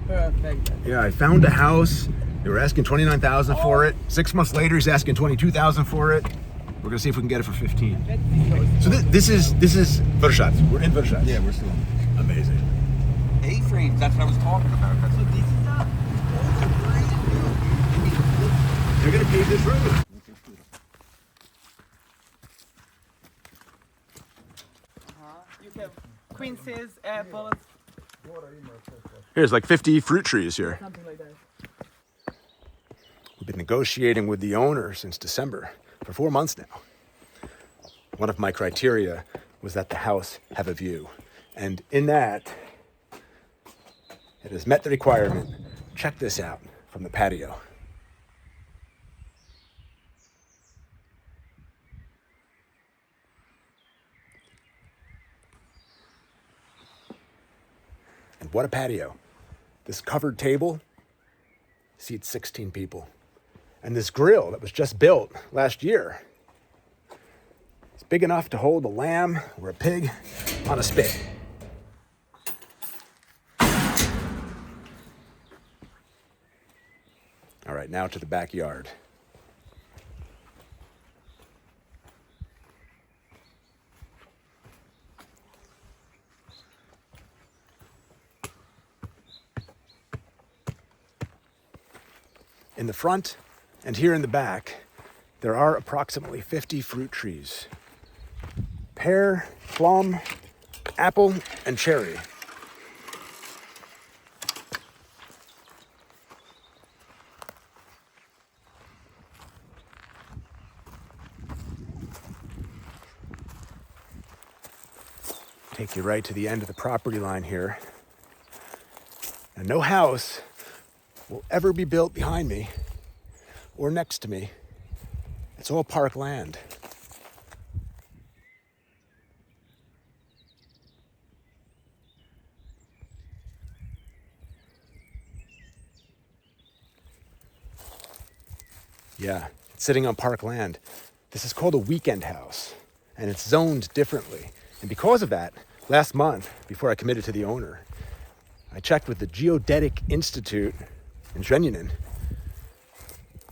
Perfect. Yeah, I found a house. They were asking $29,000 for it. 6 months later, he's asking $22,000 for it. We're gonna see if we can get it for 15. So this is Vršac. We're in Vršac. Yeah, we're still Amazing. A-frames. That's what I was talking about. That's what this is not. They're gonna pave this road. You have quinces, apples, Here's like 50 fruit trees here. something like that. We've been negotiating with the owner since December, for 4 months now. One of my criteria was that the house have a view. And in that, it has met the requirement. Check this out from the patio. And what a patio. This covered table seats 16 people. And this grill that was just built last year, it's big enough to hold a lamb or a pig on a spit. All right, now to the backyard. In the front and here in the back, there are approximately 50 fruit trees. Pear, plum, apple, and cherry. Take you right to the end of the property line here. And no house will ever be built behind me or next to me. It's all park land. Yeah, it's sitting on park land. This is called a weekend house, and it's zoned differently. And because of that, last month, before I committed to the owner, I checked with the Geodetic Institute in Zrenjanin.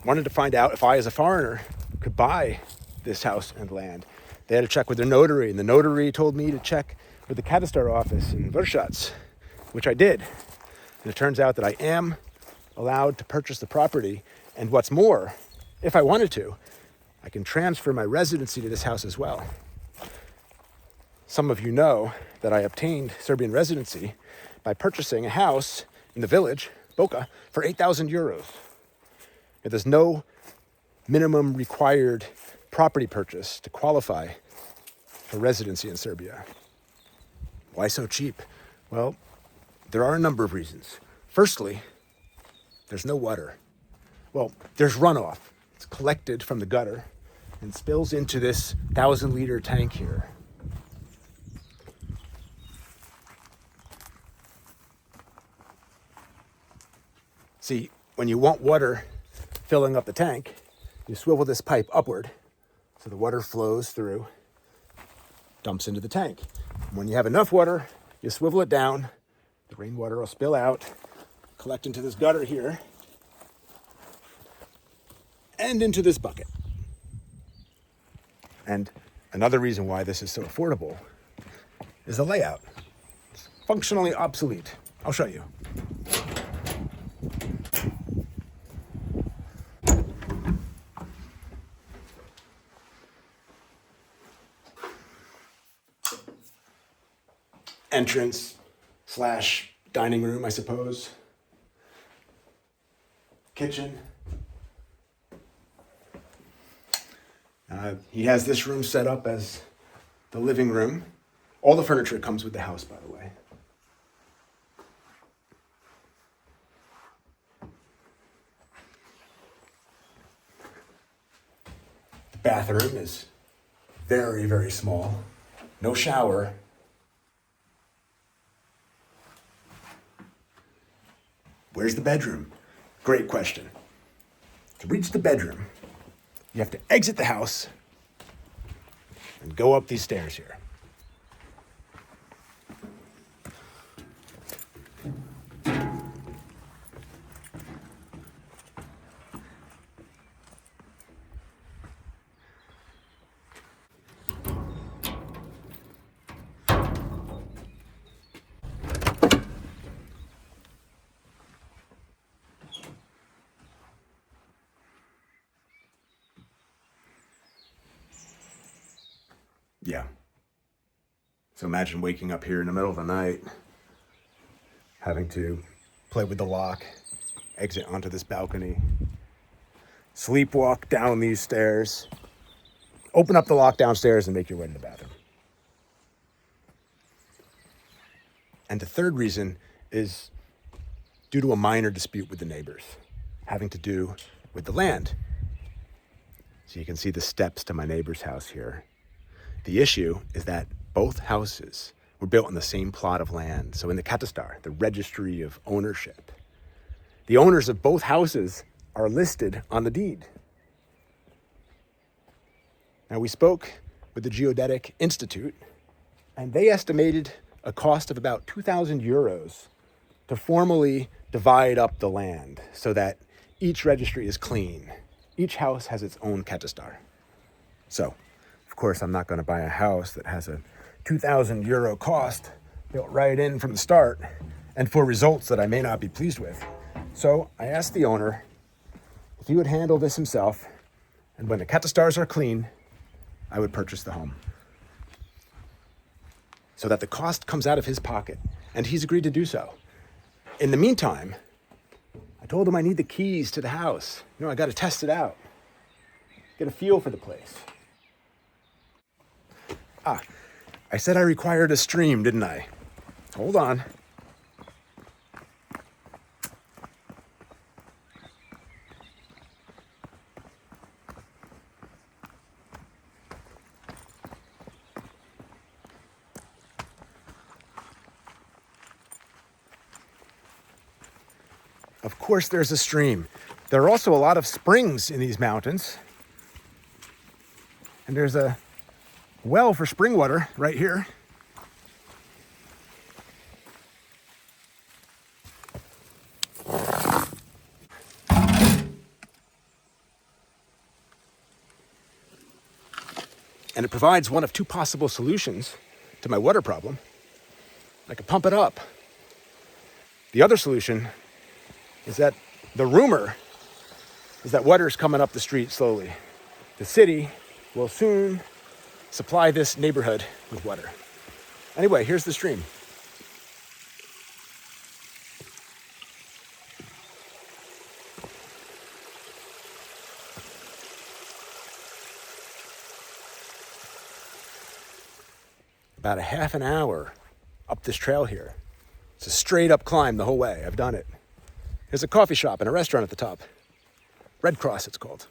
Wanted to find out if I, as a foreigner, could buy this house and land. They had to check with their notary, and the notary told me to check with the Katastar office in Vršac, which I did. And it turns out that I am allowed to purchase the property, and what's more, if I wanted to, I can transfer my residency to this house as well. Some of you know that I obtained Serbian residency by purchasing a house in the village, Boka, for 8,000 euros. There's no minimum required property purchase to qualify for residency in Serbia. Why so cheap? Well, there are a number of reasons. Firstly, there's no water. Well, there's runoff. It's collected from the gutter and spills into this 1,000-liter tank here. See, when you want water filling up the tank, you swivel this pipe upward so the water flows through, dumps into the tank. And when you have enough water, you swivel it down, the rainwater will spill out, collect into this gutter here, and into this bucket. And another reason why this is so affordable is the layout. It's functionally obsolete. I'll show you. Entrance / dining room, I suppose. Kitchen. He has this room set up as the living room. All the furniture comes with the house, by the way. The bathroom is very, very small. No shower. Where's the bedroom? Great question. To reach the bedroom, you have to exit the house and go up these stairs here. Yeah. So imagine waking up here in the middle of the night, having to play with the lock, exit onto this balcony, sleepwalk down these stairs, open up the lock downstairs and make your way to the bathroom. And the third reason is due to a minor dispute with the neighbors, having to do with the land. So you can see the steps to my neighbor's house here. The issue is that both houses were built on the same plot of land. So in the Katastar, the registry of ownership, the owners of both houses are listed on the deed. Now we spoke with the Geodetic Institute, and they estimated a cost of about 2,000 euros to formally divide up the land so that each registry is clean. Each house has its own Katastar. So, of course, I'm not going to buy a house that has a 2,000 euro cost built right in from the start and for results that I may not be pleased with. So I asked the owner if he would handle this himself, and when the Katastars are clean, I would purchase the home. So that the cost comes out of his pocket, and he's agreed to do so. In the meantime, I told him I need the keys to the house. You know, I got to test it out, get a feel for the place. I said I required a stream, didn't I? Hold on. Of course there's a stream. There are also a lot of springs in these mountains. And there's a well for spring water right here. And it provides one of two possible solutions to my water problem. I could pump it up. The other solution is that the rumor is that water is coming up the street slowly. The city will soon supply this neighborhood with water. Anyway, here's the stream. About a half an hour up this trail here. It's a straight up climb the whole way. I've done it. There's a coffee shop and a restaurant at the top. Red Cross, it's called.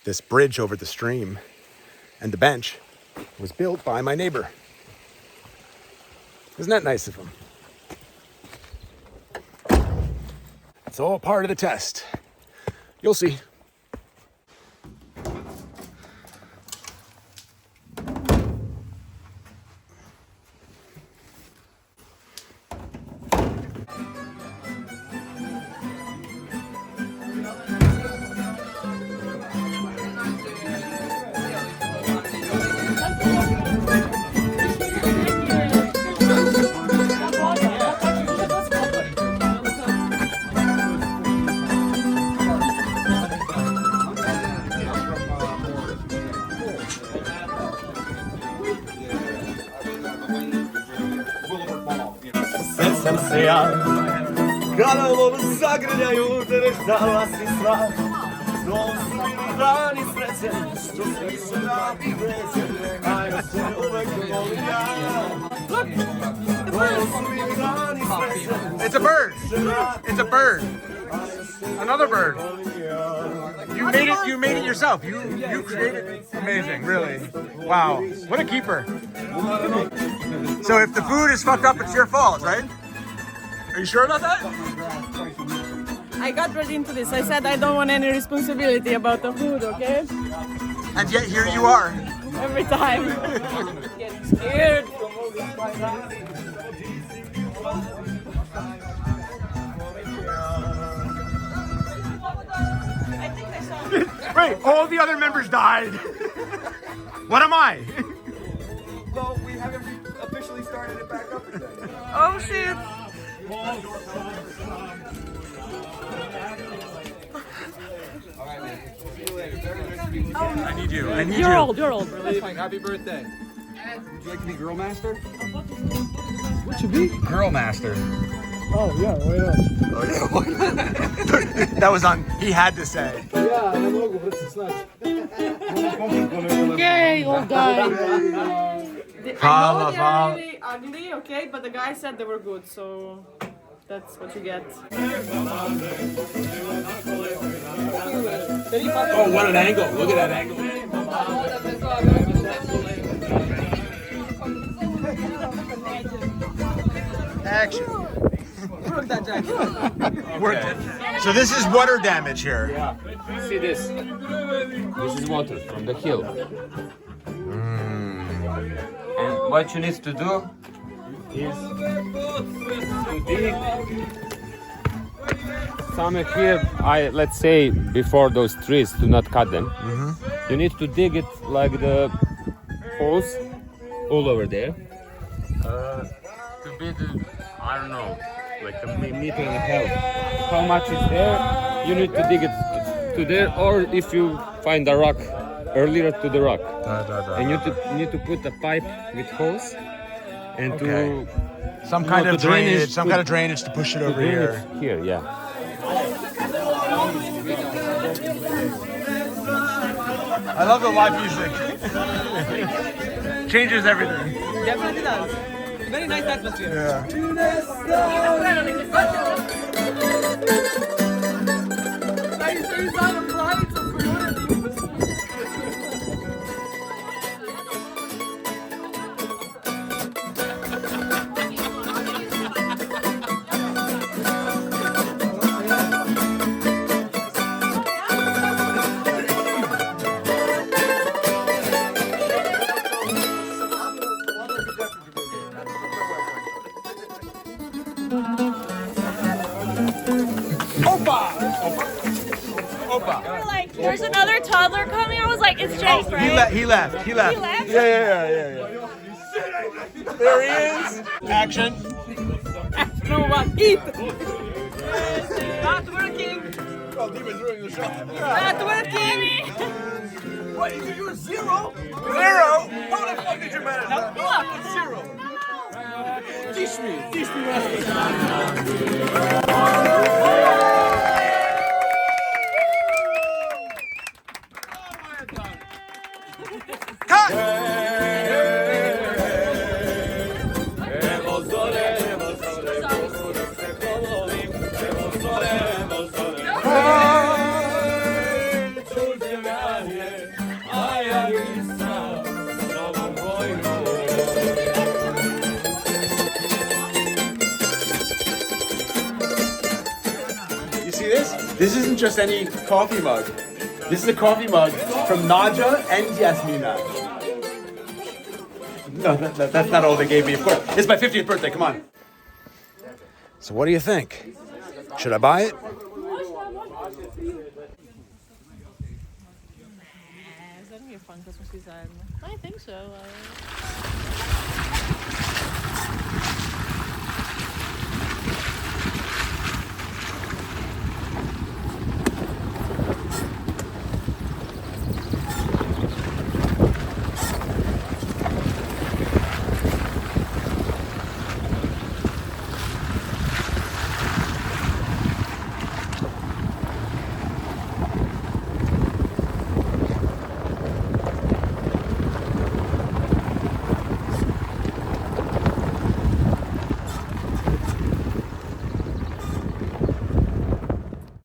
This bridge over the stream and the bench was built by my neighbor. Isn't that nice of him? It's all part of the test. You'll see. Sjećam se ja, kada ovo zagrljaju te veštala si sva. To su bili dani sreće, što se više radi vreće, a ja se uvek volim ja. Look, the bird! It's a bird! It's a bird! Another bird! You made it yourself. You created it. Amazing, really. Wow. What a keeper. So if the food is fucked up, it's your fault, right? Are you sure about that? I got ready into this. I said I don't want any responsibility about the food, okay? And yet here you are. Every time. Getting scared. Wait, all the other members died. What am I? Well, we haven't officially started it back up again. Oh shit. All right, man. I need you. I need You're you. old. You're old. Happy birthday. Would you like to be Girl Master? What should be? Girl Master. Oh yeah, why not? Oh yeah, why not? That was on. He had to say. Ja, ne mogu, brate, snaći. Okay, old guy. Hvala, hvala. Really ugly, okay, but the guy said they were good, so that's what you get. Oh, what an angle. Look at that angle. Action. Work So this is water damage here. Yeah. See this? This is water from the hill. And what you need to do is to dig somewhere here. Let's say before those trees, to not cut them. You need to dig it like the holes all over there. To be the, I don't know, like a meter and a half. How much is there? You need to dig it to there, or if you find a rock, earlier to the rock. And you need to put a pipe with hose and Okay. to Some kind No, of to drainage, drainage. Some to- kind of drainage to push it over drain here. it here, yeah. I love the live music. Changes everything. Definitely does. Very nice atmosphere. Yeah. Like, there's another toddler coming. I was like, it's Jake, right? He left. He left? Yeah. There he is. Action. No what? Eat. Not working. Oh, Demon's ruining the show. Not working. What? You're zero? Zero? How the fuck did you manage that? Look, it's zero. Teach me. You see this? This isn't just any coffee mug. This is a coffee mug from Nadja and Yasmina. No, that's not all they gave me, of course. It's my 50th birthday, come on. So what do you think? Should I buy it? I think so.